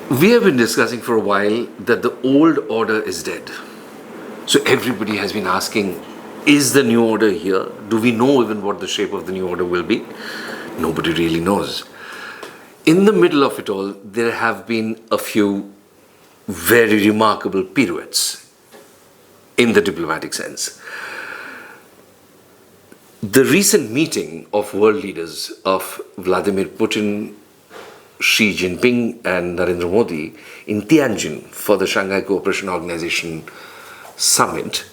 We have been discussing for a while that the old order is dead. So everybody has been asking, is the new order here? Do we know even what the shape of the new order will be? Nobody really knows. In the middle of it all, there have been a few very remarkable pirouettes in the diplomatic sense. The recent meeting of world leaders of Vladimir Putin, Xi Jinping and Narendra Modi in Tianjin for the Shanghai Cooperation Organization summit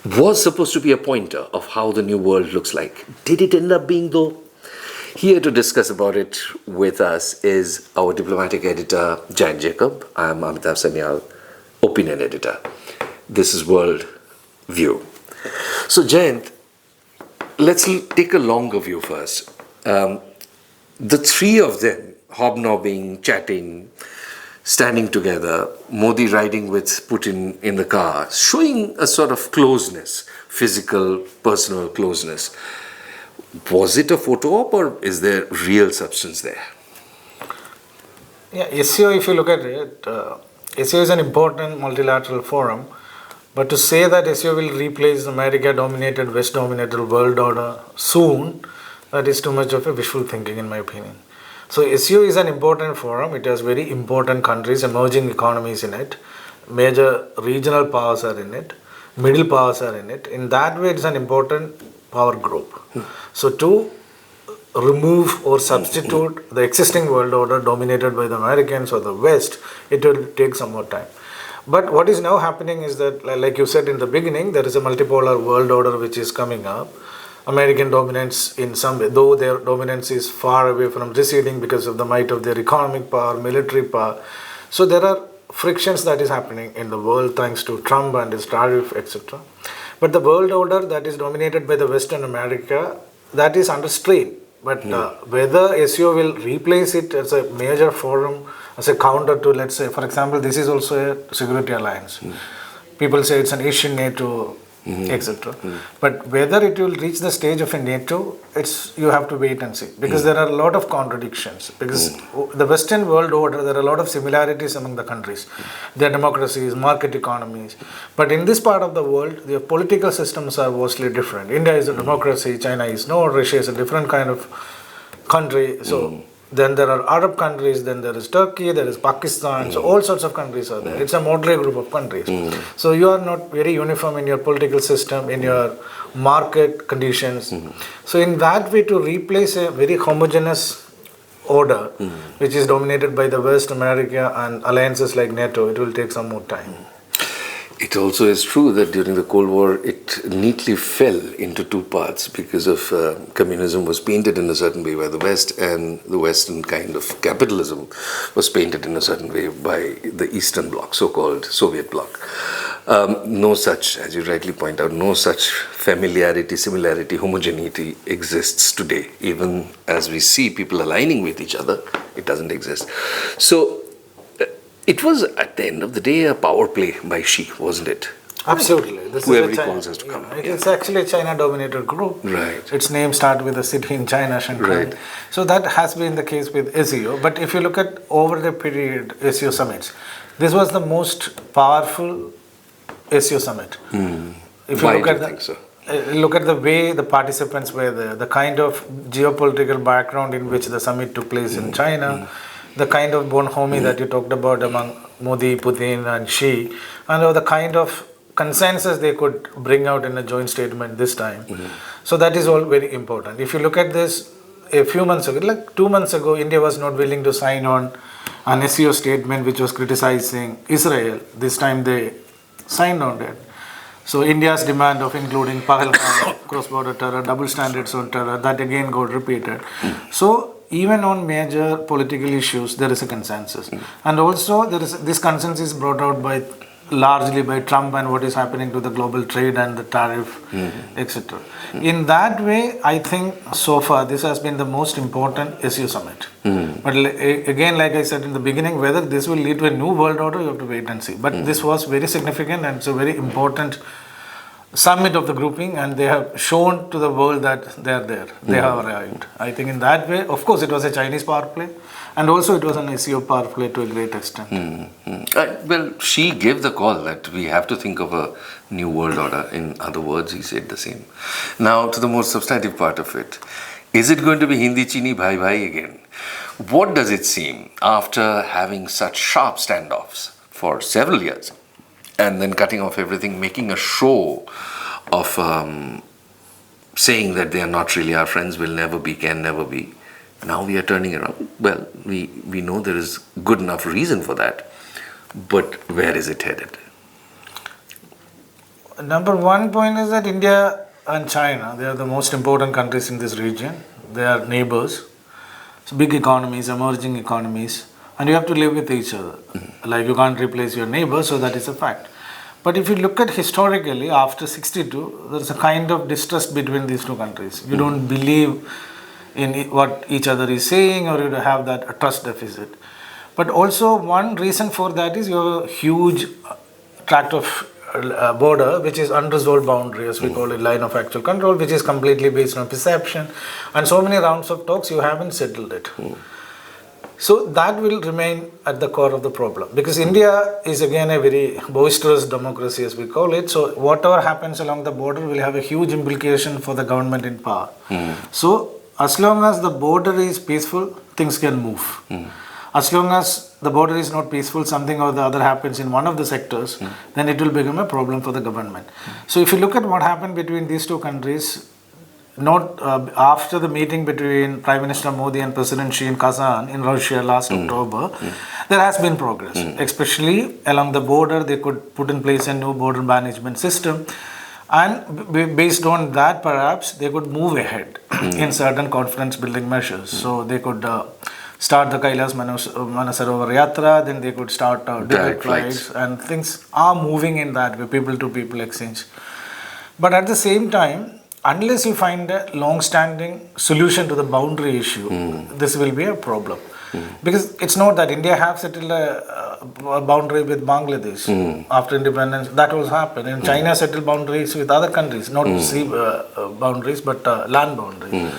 was supposed to be a pointer of how the new world looks like. Did it end up being though? Here to discuss about it with us is our diplomatic editor Jayanth Jacob. I am Amitava Sanyal, opinion editor. This is World View. So Jayanth, let's take a longer view first. The three of them hobnobbing, chatting, standing together, Modi riding with Putin in the car, showing a sort of closeness, physical, personal closeness. Was it a photo op or is there real substance there? Yeah, SCO, if you look at it, SCO is an important multilateral forum, but to say that SCO will replace the America-dominated, West-dominated world order soon, that is too much of a wishful thinking in my opinion. So SCO is an important forum. It has very important countries, emerging economies in it. Major regional powers are in it. Middle powers are in it. In that way, it's an important power group. So to remove or substitute the existing world order dominated by the Americans or the West, it will take some more time. But what is now happening is that, like you said in the beginning, there is a multipolar world order which is coming up. American dominance in some way, though their dominance is far away from receding because of the might of their economic power, military power. So there are frictions that is happening in the world thanks to Trump and his tariff, etc. But the world order that is dominated by the Western America, that is under strain. But whether SCO will replace it as a major forum, as a counter to, let's say, for example, this is also a security alliance. People say it's an Asian NATO, etc. But whether it will reach the stage of a NATO, you have to wait and see. Because there are a lot of contradictions. Because the Western world order, there are a lot of similarities among the countries. Their democracies, market economies. But in this part of the world, their political systems are vastly different. India is a democracy, China is not, Russia is a different kind of country. So then there are Arab countries, then there is Turkey, there is Pakistan, so all sorts of countries are there. It's a motley group of countries. So you are not very uniform in your political system, in your market conditions. So in that way, to replace a very homogeneous order, which is dominated by the West, America and alliances like NATO, it will take some more time. It also is true that during the Cold War, it neatly fell into two parts because of communism was painted in a certain way by the West, and the Western kind of capitalism was painted in a certain way by the Eastern Bloc, so-called Soviet Bloc. No such, as you rightly point out, no such familiarity, similarity, homogeneity exists today. Even as we see people aligning with each other, it doesn't exist. So, it was, at the end of the day, a power play by Xi, wasn't it? Absolutely. This Whoever he calls us to come. It's actually a China-dominated group. Right. Its name starts with a city in China, Shanghai. Right. So that has been the case with SCO. But if you look at over the period SCO summits, this was the most powerful SCO summit. If you Why look do at you think so? Look at the way the participants were there, the kind of geopolitical background in which the summit took place in China, the kind of bonhomie that you talked about among Modi, Putin and Xi, and the kind of consensus they could bring out in a joint statement this time. So that is all very important. If you look at this, a few months ago, like 2 months ago, India was not willing to sign on an SCO statement which was criticizing Israel. This time they signed on it. So India's demand of including Pahalgam, cross-border terror, double standards on terror, that again got repeated. So even on major political issues, there is a consensus. And also, this consensus is brought out largely by Trump and what is happening to the global trade and the tariff, etc. In that way, I think so far this has been the most important SCO summit. But again, like I said in the beginning, whether this will lead to a new world order, you have to wait and see. But this was very significant and it's a very important summit of the grouping, and they have shown to the world that they are there. They have arrived. I think in that way, of course, it was a Chinese power play, and also it was an SCO power play to a great extent. Well, Xi gave the call that we have to think of a new world order. In other words, he said the same. Now, to the more substantive part of it. Is it going to be Hindi-Chini bhai bhai again? What does it seem after having such sharp standoffs for several years and then cutting off everything, making a show of saying that they are not really our friends, will never be, can never be? Now we are turning around. Well, we know there is good enough reason for that, but where is it headed? Number one point is that India and China, they are the most important countries in this region. They are neighbors. So big economies, emerging economies, and you have to live with each other. Like you can't replace your neighbor, so that is a fact. But if you look at historically, after 62, there is a kind of distrust between these two countries. You don't believe in what each other is saying, or you have that trust deficit. But also one reason for that is you have a huge tract of border which is unresolved boundary, as we call it, line of actual control, which is completely based on perception, and so many rounds of talks you haven't settled it. So that will remain at the core of the problem, because India is again a very boisterous democracy, as we call it. So whatever happens along the border will have a huge implication for the government in power. So as long as the border is peaceful, things can move. As long as the border is not peaceful, something or the other happens in one of the sectors, then it will become a problem for the government. So if you look at what happened between these two countries, not after the meeting between Prime Minister Modi and President Xi in Kazan in Russia last October, there has been progress. Especially along the border, they could put in place a new border management system. And based on that, perhaps, they could move ahead in certain confidence building measures. So they could start the Kailas Manasarovar Yatra, then they could start direct flights, and things are moving in that way, people to people exchange. But at the same time, unless you find a long-standing solution to the boundary issue, this will be a problem. Because it's not that India have settled a boundary with Bangladesh after independence. That was happened. And China settled boundaries with other countries, not sea boundaries, but land boundaries.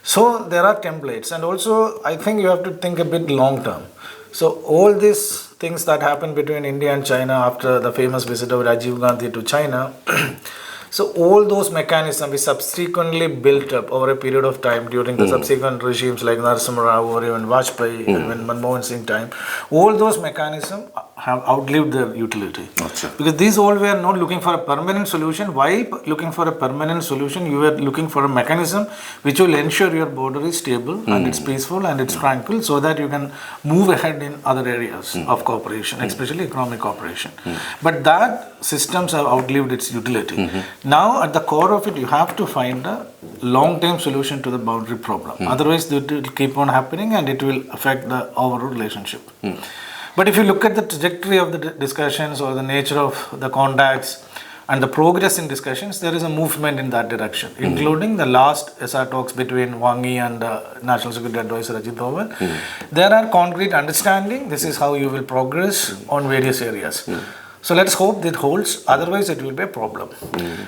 So there are templates, and also I think you have to think a bit long term. So all these things that happened between India and China after the famous visit of Rajiv Gandhi to China, so all those mechanisms we subsequently built up over a period of time during the subsequent regimes like Narasimha Rao or even Vajpayee, even Manmohan Singh time, all those mechanisms have outlived their utility. Because these all were not looking for a permanent solution. Why looking for a permanent solution? You were looking for a mechanism which will ensure your border is stable and it's peaceful and it's tranquil, so that you can move ahead in other areas of cooperation, especially economic cooperation. But that systems have outlived its utility. Now at the core of it, you have to find a long-term solution to the boundary problem. Otherwise it will keep on happening and it will affect the overall relationship. But if you look at the trajectory of the discussions or the nature of the contacts and the progress in discussions, there is a movement in that direction, including the last SR talks between Wang Yi and National Security Advisor Ajit Doval. There are concrete understanding. This is how you will progress on various areas. So let's hope that holds, otherwise it will be a problem.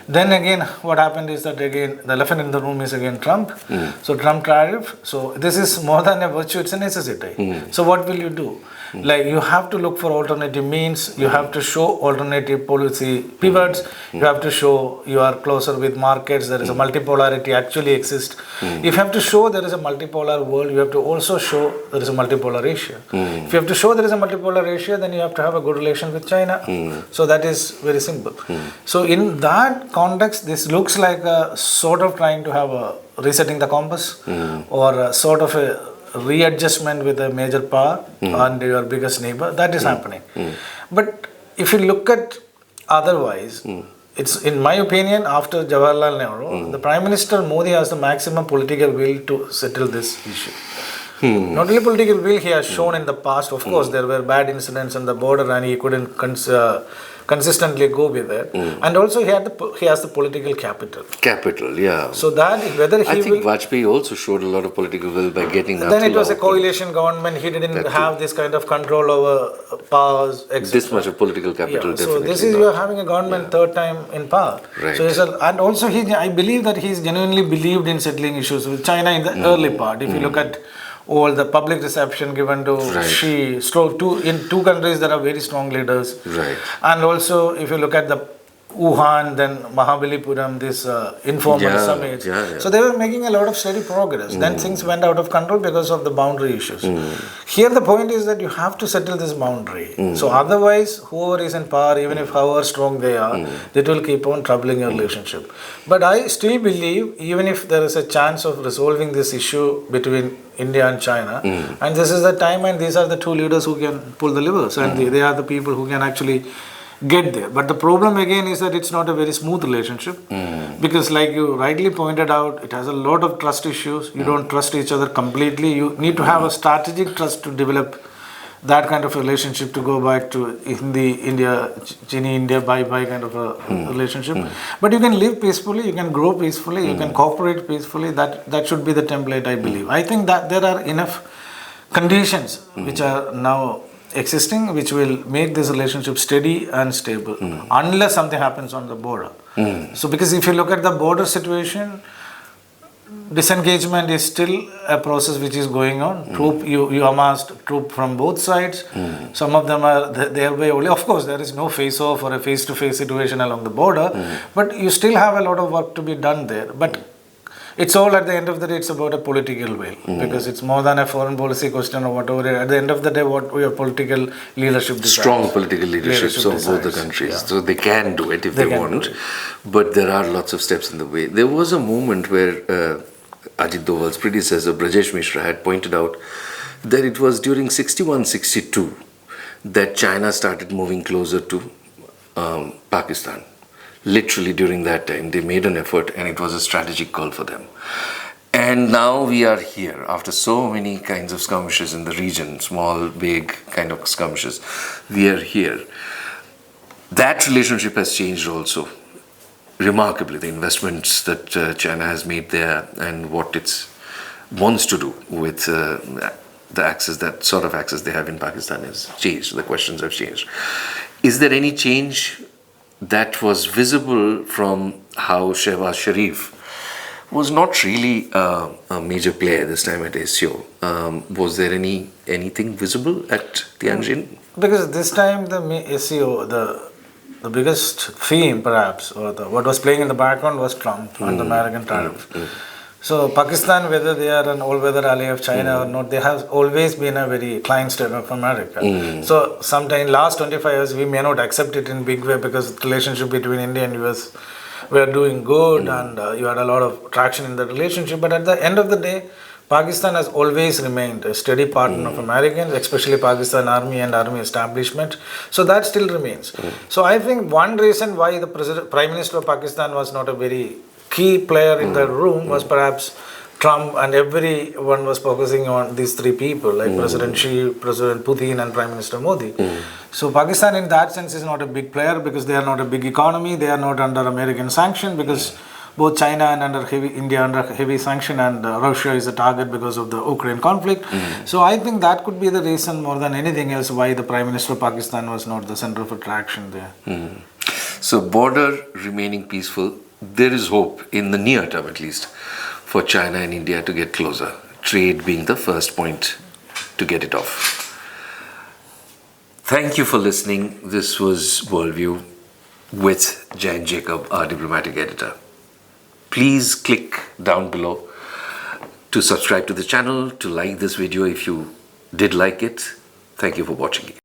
Then again, what happened is that again, the elephant in the room is again Trump. So Trump tariff, so this is more than a virtue, it's a necessity. So what will you do? Like you have to look for alternative means, you have to show alternative policy pivots, you have to show you are closer with markets, there is a multipolarity actually exists. If you have to show there is a multipolar world, you have to also show there is a multipolar Asia. If you have to show there is a multipolar Asia, then you have to have a good relation with China. So that is very simple. So in that context, this looks like a sort of trying to have a resetting the compass or a sort of a readjustment with a major power and your biggest neighbor. That is happening. But if you look at otherwise, it's in my opinion, after Jawaharlal Nehru, the Prime Minister Modi has the maximum political will to settle this issue. Not only political will he has shown in the past, of course, there were bad incidents on the border and he couldn't consistently go with it. And also he has the political capital. Capital, yeah. So that whether he I think will... Vajpayee also showed a lot of political will by getting Then it was a coalition government. He didn't have this kind of control over powers, etc. This much of political capital, So definitely this is, not. you are having a government third time in power. Right. So and also I believe that he's genuinely believed in settling issues with China in the early part. If you look at all the public reception given to Xi, in two countries there are very strong leaders. Right. And also if you look at the Wuhan, then Mahabalipuram, this informal summits. So they were making a lot of steady progress. Then things went out of control because of the boundary issues. Here the point is that you have to settle this boundary. So otherwise, whoever is in power, even if however strong they are, that will keep on troubling your relationship. But I still believe, even if there is a chance of resolving this issue between India and China, and this is the time, and these are the two leaders who can pull the levers, and they are the people who can actually get there. But the problem again is that it's not a very smooth relationship, because like you rightly pointed out, it has a lot of trust issues. You don't trust each other completely. You need to have a strategic trust to develop that kind of relationship, to go back to Hindi-Chini, India, bye-bye kind of a relationship. But you can live peacefully, you can grow peacefully, you can cooperate peacefully. That should be the template, I believe. I think that there are enough conditions which are now existing, which will make this relationship steady and stable, unless something happens on the border. So because if you look at the border situation, disengagement is still a process which is going on. You amassed troops from both sides. Some of them are their way only. Of course, there is no face-off or a face-to-face situation along the border, but you still have a lot of work to be done there. But it's all, at the end of the day, it's about a political will, because it's more than a foreign policy question or whatever. At the end of the day, what your political leadership decides. Strong political leaderships of both the countries. So they can do it if they want, but there are lots of steps in the way. There was a moment where Ajit Doval's predecessor, Brajesh Mishra, had pointed out that it was during 61-62 that China started moving closer to Pakistan. Literally during that time, they made an effort, and it was a strategic call for them. And now we are here, after so many kinds of skirmishes in the region, small, big kind of skirmishes, we are here. That relationship has changed also remarkably. The investments that China has made there and what it wants to do with the access, that sort of access they have in Pakistan, has changed. The questions have changed. Is there any change that was visible from how Shehbaz Sharif was not really a major player this time at SCO? Was there anything visible at Tianjin? Because this time the SCO, the biggest theme perhaps, or what was playing in the background was Trump and the American tariff. So Pakistan, whether they are an all-weather ally of China or not, they have always been a very client state of America. So sometime last 25 years, we may not accept it in big way, because the relationship between India and US were doing good, and you had a lot of traction in the relationship. But at the end of the day, Pakistan has always remained a steady partner of Americans, especially Pakistan Army and Army establishment. So that still remains. So I think one reason why the Prime Minister of Pakistan was not a very key player in the room was perhaps Trump, and everyone was focusing on these three people, like President Xi, President Putin, and Prime Minister Modi. So Pakistan in that sense is not a big player, because they are not a big economy, they are not under American sanction, because both China and India under heavy sanction, and Russia is a target because of the Ukraine conflict. So I think that could be the reason more than anything else why the Prime Minister of Pakistan was not the center of attraction there. So border remaining peaceful, there is hope in the near term at least for China and India to get closer, trade being the first point to get it off. Thank you for listening. This was Worldview with Jayanth Jacob, our diplomatic editor. Please click down below to subscribe to the channel, to like this video if you did like it. Thank you for watching it.